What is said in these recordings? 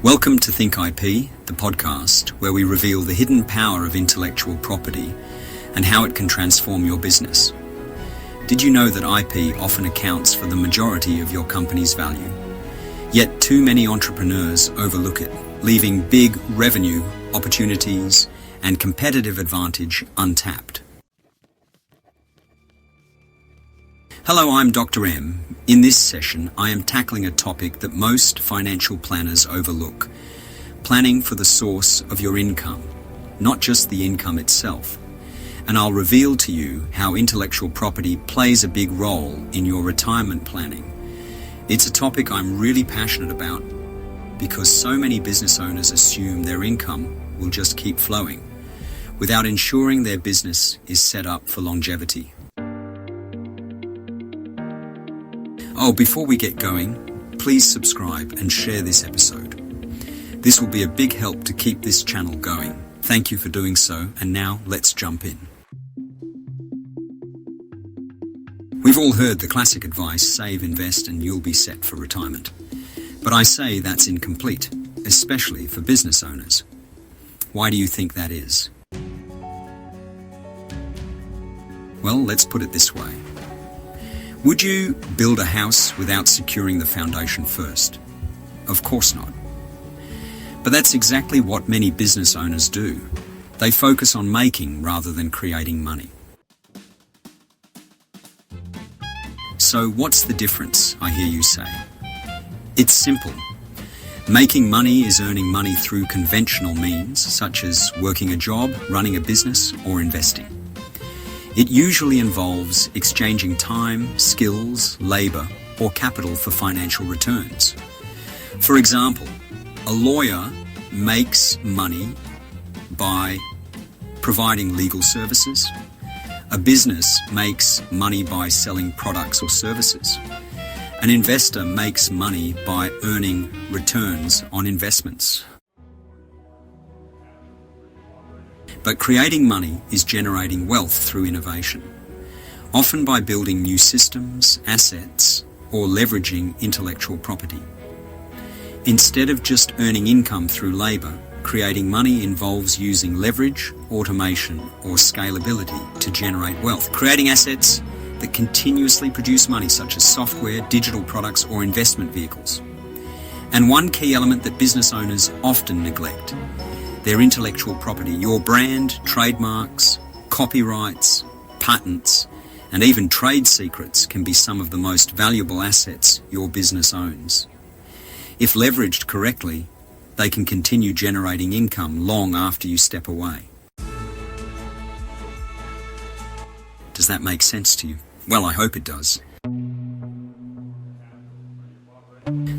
Welcome to Think IP, the podcast where we reveal the hidden power of intellectual property and how it can transform your business. Did you know that IP often accounts for the majority of your company's value? Yet too many entrepreneurs overlook it, leaving big revenue, opportunities, and competitive advantage untapped. Hello, I'm Dr. M. In this session, I am tackling a topic that most financial planners overlook: planning for the source of your income, not just the income itself. And I'll reveal to you how intellectual property plays a big role in your retirement planning. It's a topic I'm really passionate about because so many business owners assume their income will just keep flowing without ensuring their business is set up for longevity. Oh, before we get going, please subscribe and share this episode. This will be a big help to keep this channel going. Thank you for doing so, and now let's jump in. We've all heard the classic advice, save, invest, and you'll be set for retirement. But I say that's incomplete, especially for business owners. Why do you think that is? Well, let's put it this way. Would you build a house without securing the foundation first? Of course not. But that's exactly what many business owners do. They focus on making rather than creating money. So what's the difference, I hear you say? It's simple. Making money is earning money through conventional means, such as working a job, running a business, or investing. It usually involves exchanging time, skills, labor, or capital for financial returns. For example, a lawyer makes money by providing legal services. A business makes money by selling products or services. An investor makes money by earning returns on investments. But creating money is generating wealth through innovation, often by building new systems, assets, or leveraging intellectual property. Instead of just earning income through labor, creating money involves using leverage, automation, or scalability to generate wealth, creating assets that continuously produce money, such as software, digital products, or investment vehicles. And one key element that business owners often neglect: their intellectual property. Your brand, trademarks, copyrights, patents, and even trade secrets can be some of the most valuable assets your business owns. If leveraged correctly, they can continue generating income long after you step away. Does that make sense to you? Well, I hope it does.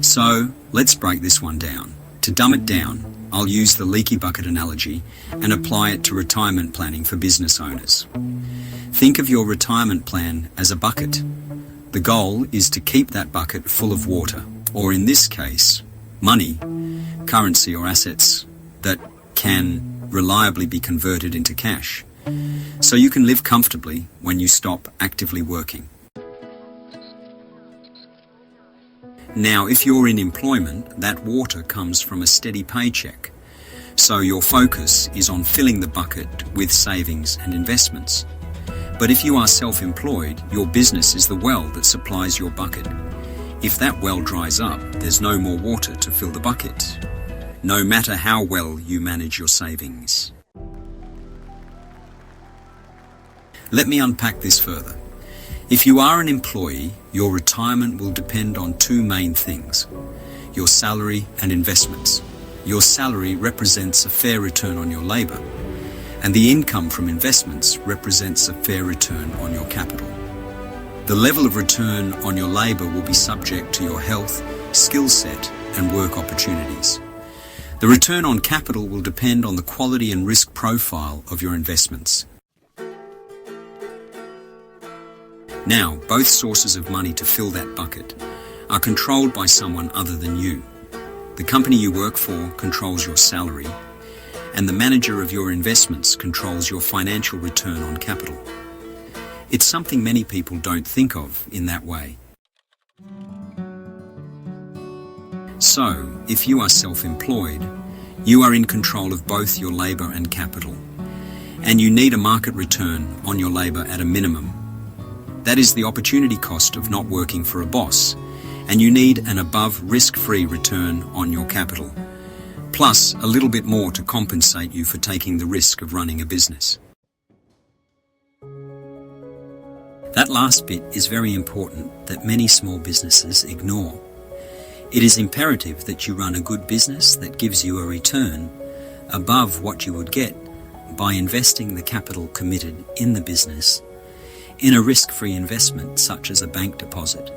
So, let's break this one down. To dumb it down, I'll use the leaky bucket analogy and apply it to retirement planning for business owners. Think of your retirement plan as a bucket. The goal is to keep that bucket full of water, or in this case, money, currency or assets that can reliably be converted into cash, so you can live comfortably when you stop actively working. Now, if you're in employment, that water comes from a steady paycheck, so your focus is on filling the bucket with savings and investments. But if you are self-employed, your business is the well that supplies your bucket. If that well dries up, there's no more water to fill the bucket, no matter how well you manage your savings. Let me unpack this further. If you are an employee, your retirement will depend on two main things: your salary and investments. Your salary represents a fair return on your labor, and the income from investments represents a fair return on your capital. The level of return on your labor will be subject to your health, skill set, and work opportunities. The return on capital will depend on the quality and risk profile of your investments. Now, both sources of money to fill that bucket are controlled by someone other than you. The company you work for controls your salary, and the manager of your investments controls your financial return on capital. It's something many people don't think of in that way. So, if you are self-employed, you are in control of both your labor and capital, and you need a market return on your labor at a minimum. That is the opportunity cost of not working for a boss, and you need an above risk-free return on your capital, plus a little bit more to compensate you for taking the risk of running a business. That last bit is very important that many small businesses ignore. It is imperative that you run a good business that gives you a return above what you would get by investing the capital committed in the business in a risk-free investment such as a bank deposit.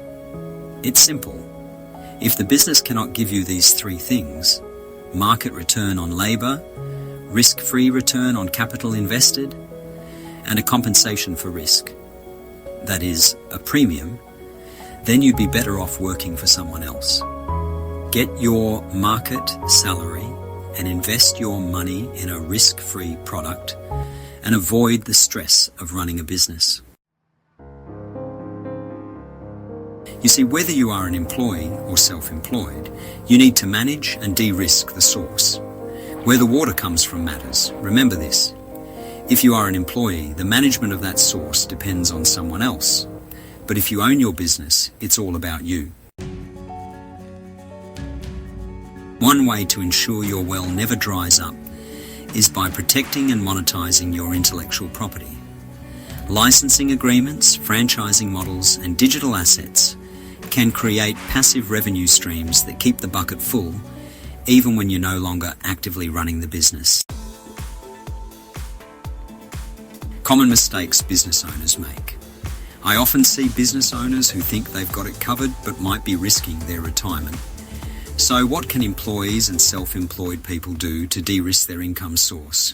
It's simple. If the business cannot give you these three things, market return on labor, risk-free return on capital invested, and a compensation for risk, that is, a premium, then you'd be better off working for someone else. Get your market salary and invest your money in a risk-free product and avoid the stress of running a business. You see, whether you are an employee or self-employed, you need to manage and de-risk the source. Where the water comes from matters. Remember this. If you are an employee, the management of that source depends on someone else. But if you own your business, it's all about you. One way to ensure your well never dries up is by protecting and monetizing your intellectual property. Licensing agreements, franchising models, and digital assets can create passive revenue streams that keep the bucket full, even when you're no longer actively running the business. Common mistakes business owners make. I often see business owners who think they've got it covered but might be risking their retirement. So what can employees and self-employed people do to de-risk their income source?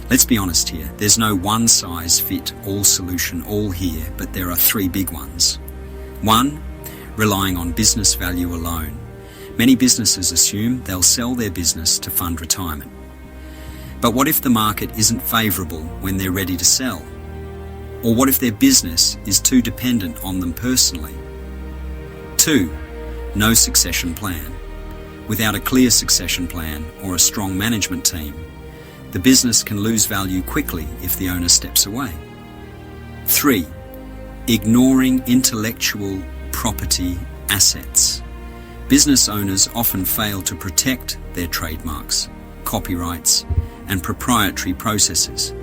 Let's be honest here, there's no one-size-fits-all solution all here, but there are three big ones. 1. Relying on business value alone. Many businesses assume they'll sell their business to fund retirement. But what if the market isn't favourable when they're ready to sell? Or what if their business is too dependent on them personally? 2. No succession plan. Without a clear succession plan or a strong management team, the business can lose value quickly if the owner steps away. 3. Ignoring intellectual property assets. Business owners often fail to protect their trademarks, copyrights, and proprietary processes.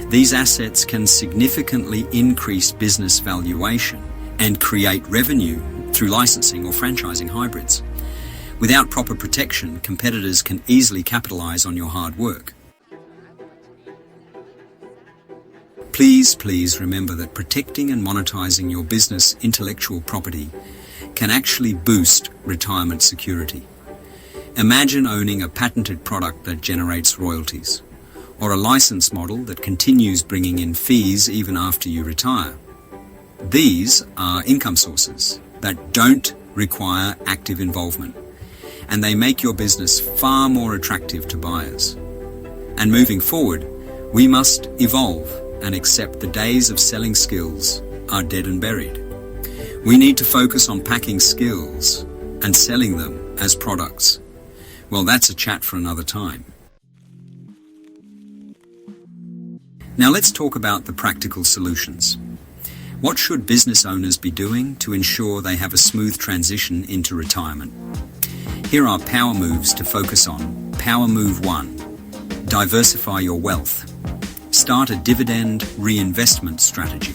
These assets can significantly increase business valuation and create revenue through licensing or franchising hybrids. Without proper protection, competitors can easily capitalize on your hard work. Please remember that protecting and monetizing your business intellectual property can actually boost retirement security. Imagine owning a patented product that generates royalties, or a license model that continues bringing in fees even after you retire. These are income sources that don't require active involvement, and they make your business far more attractive to buyers. And moving forward, we must evolve and accept the days of selling skills are dead and buried. We need to focus on packing skills and selling them as products. Well, that's a chat for another time. Now let's talk about the practical solutions. What should business owners be doing to ensure they have a smooth transition into retirement? Here are power moves to focus on. Power move 1. Diversify your wealth. Start a dividend reinvestment strategy.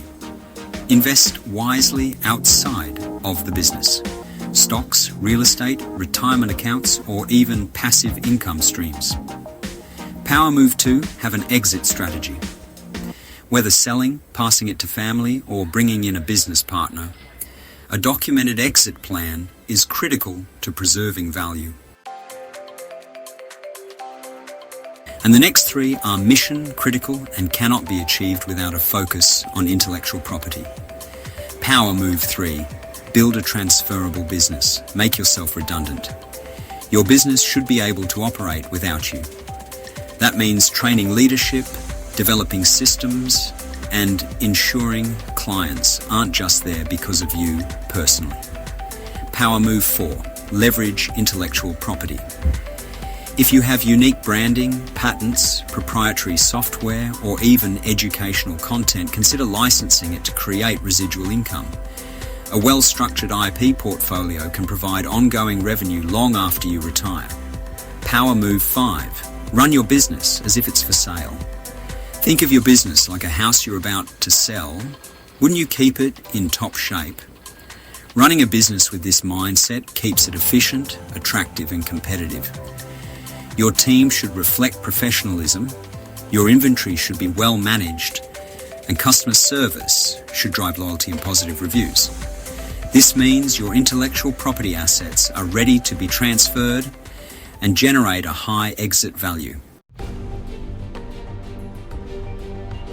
Invest wisely outside of the business. Stocks, real estate, retirement accounts, or even passive income streams. Power move 2. Have an exit strategy. Whether selling, passing it to family, or bringing in a business partner, a documented exit plan is critical to preserving value. And the next 3 are mission critical and cannot be achieved without a focus on intellectual property. Power move 3. Build a transferable business. Make yourself redundant. Your business should be able to operate without you. That means training leadership, developing systems, and ensuring clients aren't just there because of you personally. Power move 4. Leverage intellectual property. If you have unique branding, patents, proprietary software, or even educational content, consider licensing it to create residual income. A well-structured IP portfolio can provide ongoing revenue long after you retire. Power move 5. Run your business as if it's for sale. Think of your business like a house you're about to sell. Wouldn't you keep it in top shape? Running a business with this mindset keeps it efficient, attractive, and competitive. Your team should reflect professionalism, your inventory should be well managed, and customer service should drive loyalty and positive reviews. This means your intellectual property assets are ready to be transferred and generate a high exit value.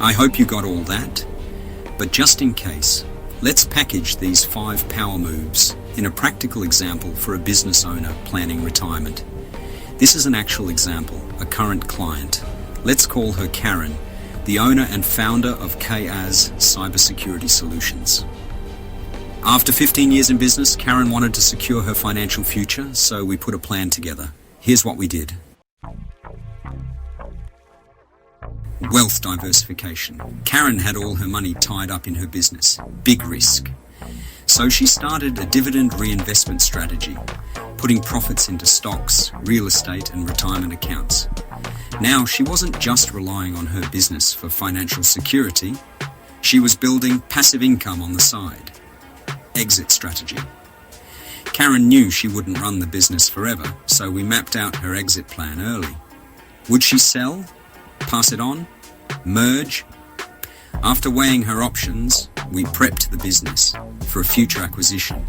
I hope you got all that, but just in case, let's package these 5 power moves in a practical example for a business owner planning retirement. This is an actual example, a current client. Let's call her Karen, the owner and founder of KAZ Cybersecurity Solutions. After 15 years in business, Karen wanted to secure her financial future, so we put a plan together. Here's what we did. Wealth diversification. Karen had all her money tied up in her business. Big risk. So she started a dividend reinvestment strategy, putting profits into stocks, real estate, and retirement accounts. Now, she wasn't just relying on her business for financial security, she was building passive income on the side. Exit strategy. Karen knew she wouldn't run the business forever, so we mapped out her exit plan early. Would she sell? Pass it on? Merge? After weighing her options, we prepped the business for a future acquisition,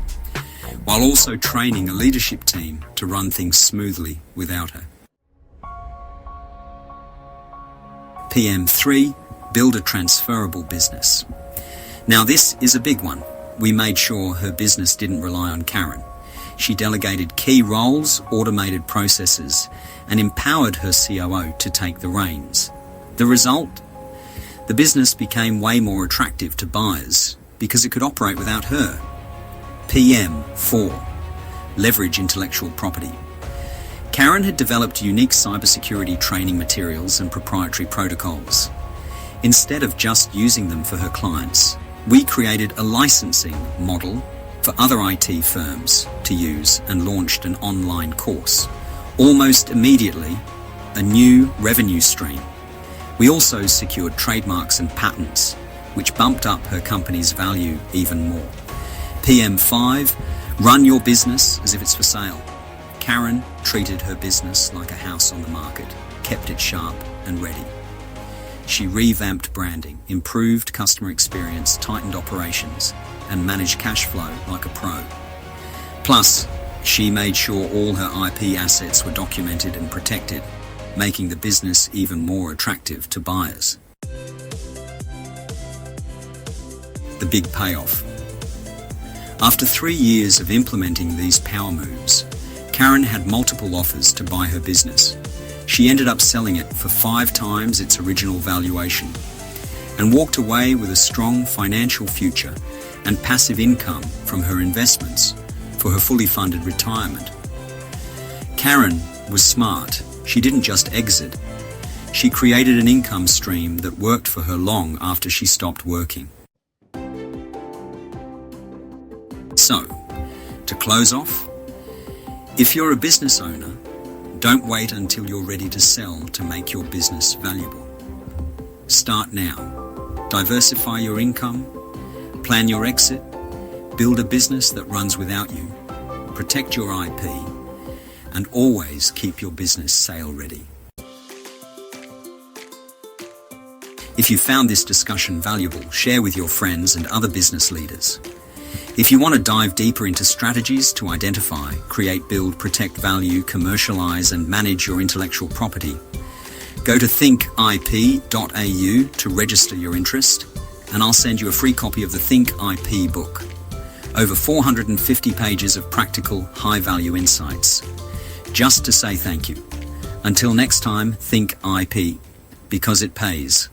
while also training a leadership team to run things smoothly without her. PM3, build a transferable business. Now this is a big one. We made sure her business didn't rely on Karen. She delegated key roles, automated processes, and empowered her COO to take the reins. The result? The business became way more attractive to buyers because it could operate without her. PM4, leverage intellectual property. Karen had developed unique cybersecurity training materials and proprietary protocols. Instead of just using them for her clients, we created a licensing model for other IT firms to use and launched an online course. Almost immediately, a new revenue stream. We also secured trademarks and patents, which bumped up her company's value even more. PM5, run your business as if it's for sale. Karen treated her business like a house on the market, kept it sharp and ready. She revamped branding, improved customer experience, tightened operations, and managed cash flow like a pro. Plus, she made sure all her IP assets were documented and protected, making the business even more attractive to buyers. The big payoff. After 3 years of implementing these power moves, Karen had multiple offers to buy her business. She ended up selling it for 5 times its original valuation and walked away with a strong financial future and passive income from her investments for her fully funded retirement. Karen was smart. She didn't just exit. She created an income stream that worked for her long after she stopped working. So, to close off, if you're a business owner, don't wait until you're ready to sell to make your business valuable. Start now. Diversify your income, plan your exit, build a business that runs without you, protect your IP, and always keep your business sale ready. If you found this discussion valuable, share with your friends and other business leaders. If you want to dive deeper into strategies to identify, create, build, protect, value, commercialize, and manage your intellectual property, go to thinkip.au to register your interest, and I'll send you a free copy of the Think IP book. Over 450 pages of practical, high-value insights. Just to say thank you. Until next time, think IP, because it pays.